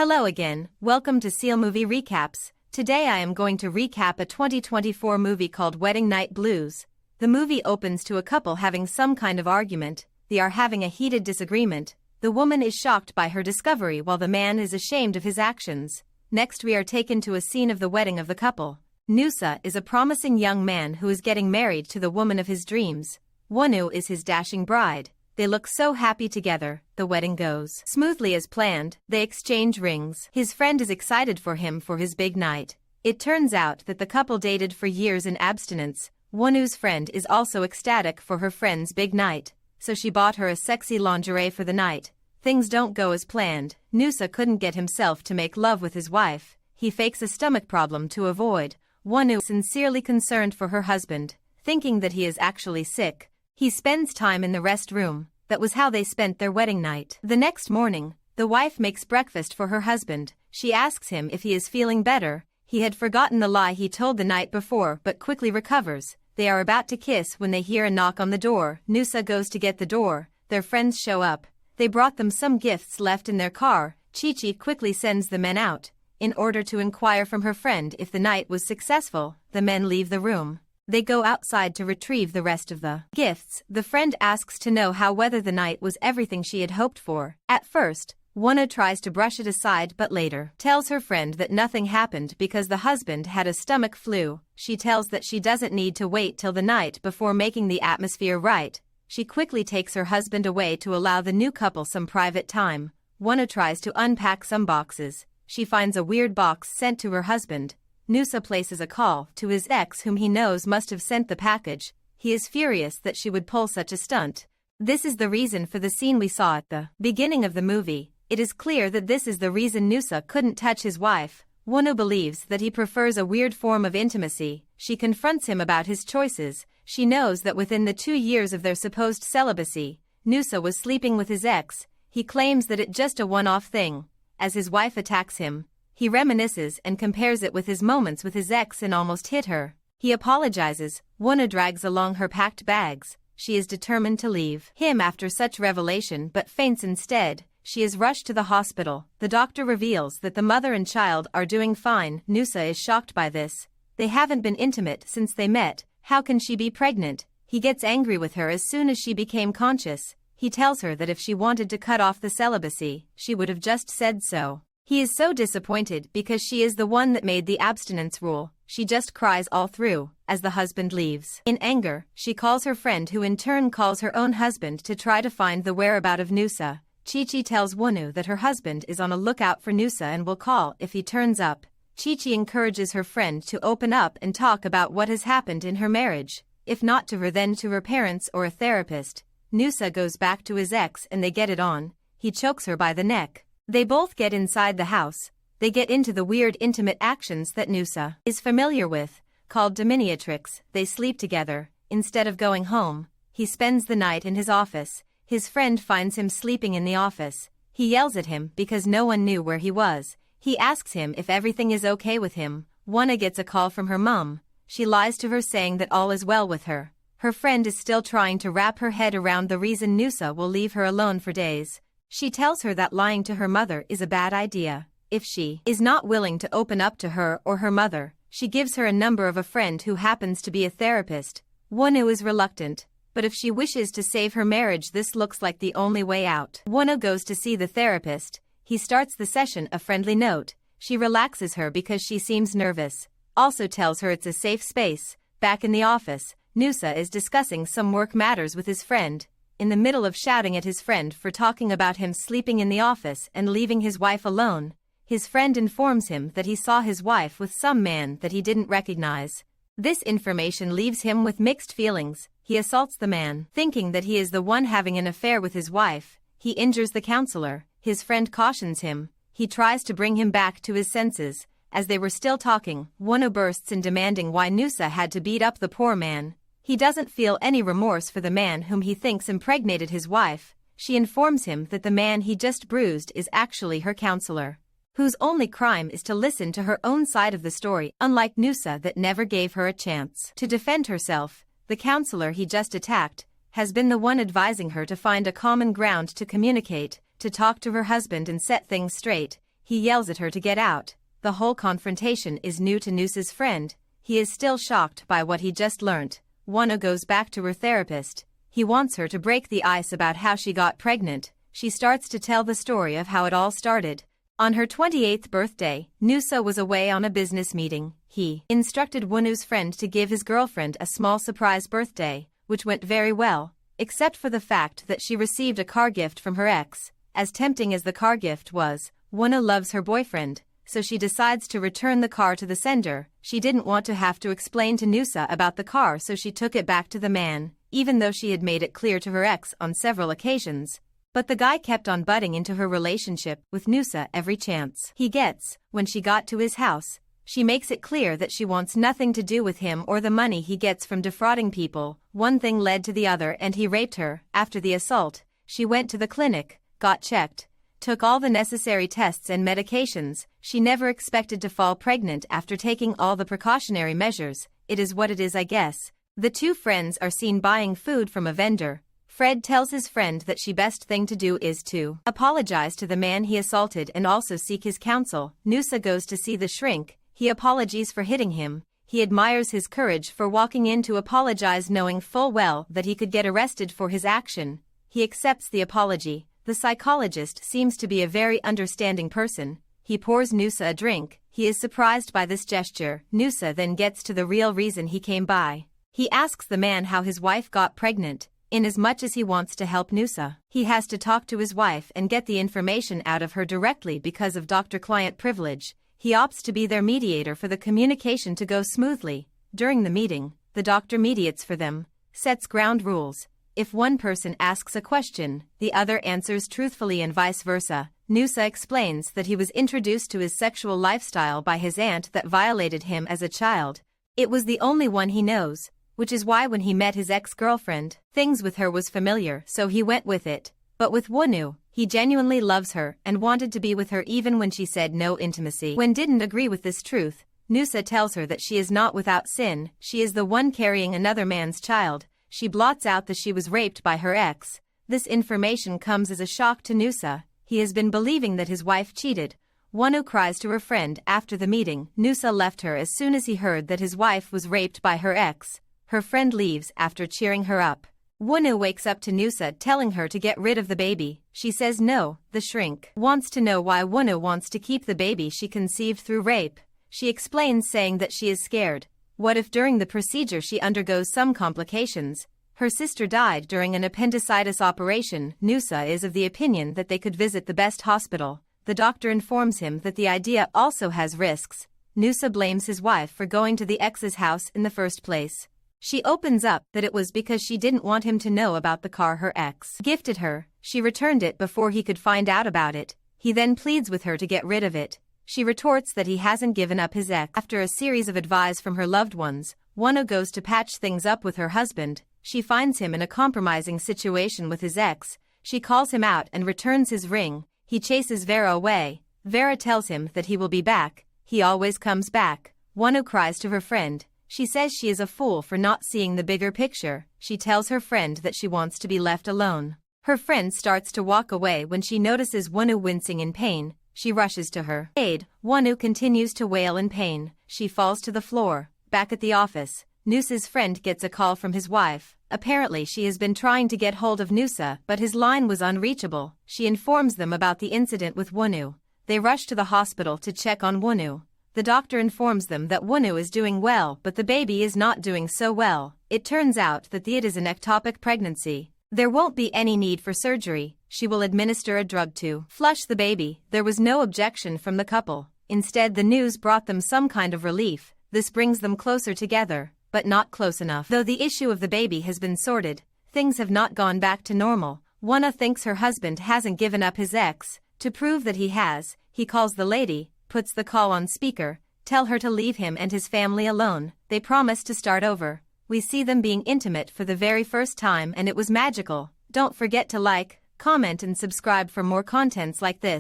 Hello again, welcome to CEEL-Movie Recaps. Today I am going to recap a 2024 movie called Wedding Night Blues. The movie opens to a couple having some kind of argument. They are having a heated disagreement. The woman is shocked by her discovery while the man is ashamed of his actions. Next we are taken to a scene of the wedding of the couple. Nusa is a promising young man who is getting married to the woman of his dreams. Wonu is his dashing bride. They look so happy together. The wedding goes smoothly as planned. They exchange rings. His friend is excited for him for his big night. It turns out that the couple dated for years in abstinence. Wonu's friend is also ecstatic for her friend's big night, so she bought her a sexy lingerie for the night. Things don't go as planned. Nusa couldn't get himself to make love with his wife. He fakes a stomach problem to avoid. Wonu is sincerely concerned for her husband, thinking that he is actually sick. He spends time in the rest room. That was how they spent their wedding night. The next morning, the wife makes breakfast for her husband. She asks him if he is feeling better. He had forgotten the lie he told the night before but quickly recovers. They are about to kiss when they hear a knock on the door. Nusa goes to get the door. Their friends show up. They brought them some gifts left in their car. Chi-Chi quickly sends the men out. In order to inquire from her friend if the night was successful, the men leave the room. They go outside to retrieve the rest of the gifts. The friend asks to know whether the night was everything she had hoped for. At first, Wonu tries to brush it aside but later tells her friend that nothing happened because the husband had a stomach flu. She tells that she doesn't need to wait till the night before making the atmosphere right. She quickly takes her husband away to allow the new couple some private time. Wonu tries to unpack some boxes. She finds a weird box sent to her husband. Nusa places a call to his ex whom he knows must have sent the package. He is furious that she would pull such a stunt. This is the reason for the scene we saw at the beginning of the movie. It is clear that this is the reason Nusa couldn't touch his wife. Wonu believes that he prefers a weird form of intimacy. She confronts him about his choices. She knows that within the 2 years of their supposed celibacy, Nusa was sleeping with his ex. He claims that it's just a one-off thing. As his wife attacks him, he reminisces and compares it with his moments with his ex and almost hit her. He apologizes. Wonu drags along her packed bags. She is determined to leave him after such revelation but faints instead. She is rushed to the hospital. The doctor reveals that the mother and child are doing fine. Nusa is shocked by this. They haven't been intimate since they met. How can she be pregnant? He gets angry with her as soon as she became conscious. He tells her that if she wanted to cut off the celibacy, she would have just said so. He is so disappointed because she is the one that made the abstinence rule. She just cries all through as the husband leaves. In anger, she calls her friend who in turn calls her own husband to try to find the whereabouts of Nusa. Chi-Chi tells Wonu that her husband is on a lookout for Nusa and will call if he turns up. Chi-Chi encourages her friend to open up and talk about what has happened in her marriage. If not to her then to her parents or a therapist. Nusa goes back to his ex and they get it on. He chokes her by the neck. They both get inside the house. They get into the weird intimate actions that Nusa is familiar with, called dominatrix. They sleep together. Instead of going home, he spends the night in his office. His friend finds him sleeping in the office. He yells at him because no one knew where he was. He asks him if everything is okay with him. Wonu gets a call from her mom. She lies to her saying that all is well with her. Her friend is still trying to wrap her head around the reason Nusa will leave her alone for days. She tells her that lying to her mother is a bad idea. If she is not willing to open up to her or her mother, she gives her a number of a friend who happens to be a therapist. Wonu is reluctant, but if she wishes to save her marriage this looks like the only way out. Wonu goes to see the therapist. He starts the session a friendly note. She relaxes her because she seems nervous. Also tells her it's a safe space. Back in the office, Nusa is discussing some work matters with his friend. In the middle of shouting at his friend for talking about him sleeping in the office and leaving his wife alone, his friend informs him that he saw his wife with some man that he didn't recognize. This information leaves him with mixed feelings. He assaults the man, thinking that he is the one having an affair with his wife. He injures the counselor. His friend cautions him. He tries to bring him back to his senses. As they were still talking, Wonu bursts in demanding why Nusa had to beat up the poor man. He doesn't feel any remorse for the man whom he thinks impregnated his wife. She informs him that the man he just bruised is actually her counselor, whose only crime is to listen to her own side of the story, unlike Nusa that never gave her a chance to defend herself. The counselor he just attacked has been the one advising her to find a common ground to communicate, to talk to her husband and set things straight. He yells at her to get out. The whole confrontation is new to Noosa's friend. He is still shocked by what he just learnt. Wonu goes back to her therapist. He wants her to break the ice about how she got pregnant. She starts to tell the story of how it all started. On her 28th birthday, Noosa was away on a business meeting. He instructed Wonu's friend to give his girlfriend a small surprise birthday, which went very well, except for the fact that she received a car gift from her ex. As tempting as the car gift was, Wonu loves her boyfriend, so she decides to return the car to the sender. She didn't want to have to explain to Noosa about the car, so she took it back to the man, even though she had made it clear to her ex on several occasions. But the guy kept on butting into her relationship with Noosa every chance he gets. When she got to his house, she makes it clear that she wants nothing to do with him or the money he gets from defrauding people. One thing led to the other and he raped her. After the assault, she went to the clinic, got checked, took all the necessary tests and medications. She never expected to fall pregnant after taking all the precautionary measures. It is what it is, I guess. The two friends are seen buying food from a vendor. Fred tells his friend that the best thing to do is to apologize to the man he assaulted and also seek his counsel. Noosa goes to see the shrink. He apologizes for hitting him. He admires his courage for walking in to apologize, knowing full well that he could get arrested for his action. He accepts the apology. The psychologist seems to be a very understanding person. He pours Noosa a drink. He is surprised by this gesture. Noosa then gets to the real reason he came by. He asks the man how his wife got pregnant. Inasmuch as he wants to help Noosa, he has to talk to his wife and get the information out of her directly because of doctor-client privilege. He opts to be their mediator for the communication to go smoothly. During the meeting, the doctor mediates for them, sets ground rules. If one person asks a question, the other answers truthfully and vice versa. Noosa explains that he was introduced to his sexual lifestyle by his aunt that violated him as a child. It was the only one he knows, which is why when he met his ex-girlfriend, things with her was familiar, so he went with it. But with Wonu, he genuinely loves her and wanted to be with her even when she said no intimacy. When didn't agree with this truth, Noosa tells her that she is not without sin. She is the one carrying another man's child. She blots out that she was raped by her ex. This information comes as a shock to Noosa. He has been believing that his wife cheated. Wonu cries to her friend after the meeting. Noosa left her as soon as he heard that his wife was raped by her ex. Her friend leaves after cheering her up. Wonu wakes up to Noosa telling her to get rid of the baby. She says no. The shrink wants to know why Wonu wants to keep the baby she conceived through rape. She explains, saying that she is scared. What if during the procedure she undergoes some complications? Her sister died during an appendicitis operation. Noosa is of the opinion that they could visit the best hospital. The doctor informs him that the idea also has risks. Noosa blames his wife for going to the ex's house in the first place. She opens up that it was because she didn't want him to know about the car her ex gifted her. She returned it before he could find out about it. He then pleads with her to get rid of it. She retorts that he hasn't given up his ex. After a series of advice from her loved ones, Wonu goes to patch things up with her husband. She finds him in a compromising situation with his ex. She calls him out and returns his ring. He chases Vera away. Vera tells him that he will be back. He always comes back. Wonu cries to her friend. She says she is a fool for not seeing the bigger picture. She tells her friend that she wants to be left alone. Her friend starts to walk away when she notices Wonu wincing in pain. She rushes to her aid. Wonu continues to wail in pain. She falls to the floor. Back at the office, Noosa's friend gets a call from his wife. Apparently she has been trying to get hold of Noosa, but his line was unreachable. She informs them about the incident with Wonu. They rush to the hospital to check on Wonu. The doctor informs them that Wonu is doing well, but the baby is not doing so well. It turns out that it is an ectopic pregnancy. There won't be any need for surgery. She will administer a drug to flush the baby. There was no objection from the couple. Instead, the news brought them some kind of relief. This brings them closer together, but not close enough. Though the issue of the baby has been sorted, things have not gone back to normal. Wonu thinks her husband hasn't given up his ex. To prove that he has, he calls the lady, puts the call on speaker, tell her to leave him and his family alone. They promise to start over. We see them being intimate for the very first time and it was magical. Don't forget to like, comment and subscribe for more contents like this.